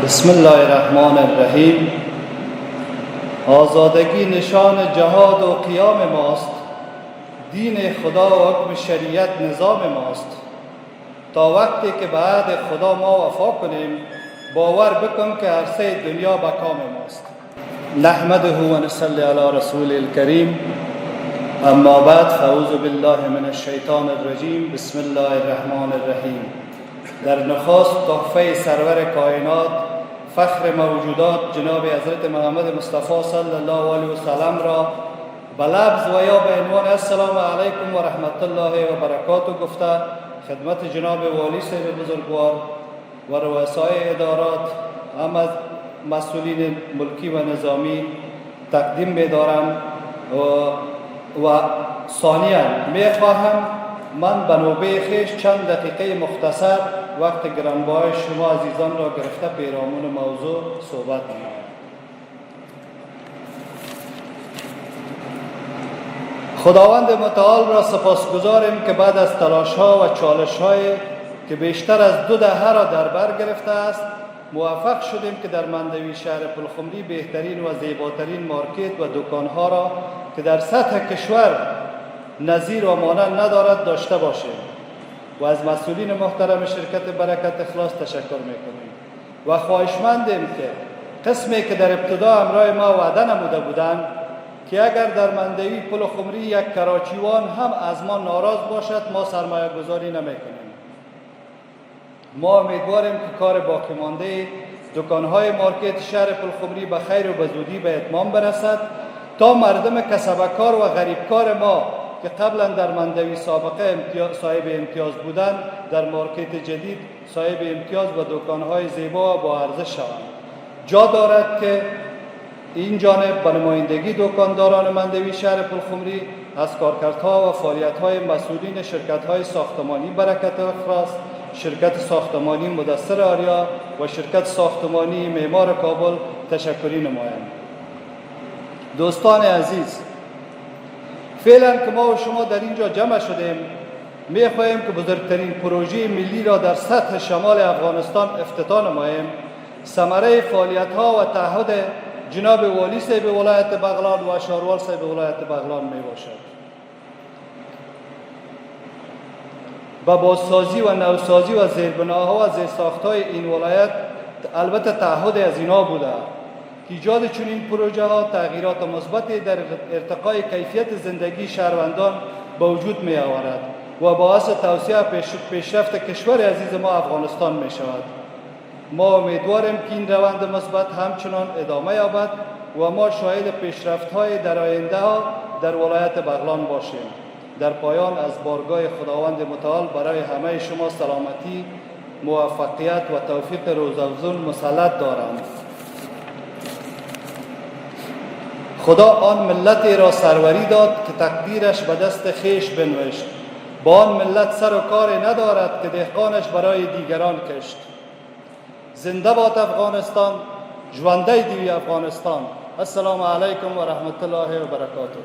بسم الله الرحمن الرحیم. آزادگی نشان جهاد و قیام ماست، دین خدا و حکم شریعت نظام ماست. تا وقتی که به عهد خدا ما وفا کنیم، باور بکن که عرصه دنیا به کام ماست. نحمده و نصلی علی رسول الکریم. اما بعد، فاعوذ بالله من الشیطان الرجیم. بسم الله الرحمن الرحیم. در نخست تحفه سرور کائنات، فخر موجودات جناب حضرت محمد مصطفی صلی الله علیه و سلم را به لفظ و یا به عنوان السلام علیکم و رحمت الله و برکاته گفته خدمت جناب والی صاحب بزرگوار و رؤسای ادارات، هم از مسئولین ملکی و نظامی تقدیم می‌دارم و ثانیاً می‌خواهم من به نوبه خویش چند دقیقه مختصر وقت گرانبهای شما عزیزان را گرفته پیرامون موضوع صحبت نمایم. خداوند متعال را سپاسگزاریم که بعد از تلاش‌ها و چالش‌هایی که بیشتر از 2 دهه را در بر گرفته است، موفق شدیم که در مندوی شهر پلخمری بهترین و زیباترین مارکت و دکان‌ها را که در سطح کشور نظیر و مانند ندارد داشته باشیم و از مسئولین محترم شرکت برکت اخلاص تشکر میکنیم و خواهشمندیم که قسمی که در ابتدا همراه ما وعده نموده بودند که اگر در مندوی پلخمری یک کراچیوان هم از ما ناراض باشد، ما سرمایه گذاری نمیکنیم. ما امیدواریم که کار باقی مانده دکانهای مارکت شهر پلخمری به خیر و به زودی به اتمام برسد تا مردم کسبکار و غریبکار ما که قبلا در مندوی سابقه صاحب امتیاز بودند، در مارکت جدید صاحب امتیاز و دکانهای زیبا و با ارزش شوند. جا دارد که این جانب به نمایندگی دکانداران مندوی شهر پلخمری از کارکردها و فعالیت‌های مسئولین شرکت‌های ساختمانی برکت اخلاص، شرکت ساختمانی مدثر آریا و شرکت ساختمانی معمار کابل تشکری نمایم. دوستان عزیز، فعلا که ما و شما در اینجا جمع شدیم، می‌خواهیم که بزرگترین پروژه ملی را در سطح شمال افغانستان افتتاح نماییم. ثمره فعالیت‌ها و تعهد جناب والی صاحب ولایت بغلان و شاروال صاحب ولایت بغلان میباشد. با بازسازی و نوسازی و زیربناها و زیرساخت‌های این ولایت البته تعهد از اینا بوده که ایجاد چنین پروژه ها تغییرات مثبتی در ارتقای کیفیت زندگی شهروندان به وجود می آورد و باعث توسعه پیشرفت کشور عزیز ما افغانستان می شود. ما امیدواریم که این روند مثبت همچنان ادامه یابد و ما شاهد پیشرفت های در آینده در ولایت بغلان باشیم. در پایان از بارگاه خداوند متعال برای همه شما سلامتی، موفقیت و توفیق روزافزون مسلط دارم. خدا آن ملتی را سروری داد که تقدیرش به دست خویش بنوشت. با آن ملت سر و کاری ندارد که دهقانش برای دیگران کشت. زنده باد افغانستان، ژوندی دوی افغانستان. السلام علیکم و رحمت الله و برکاته.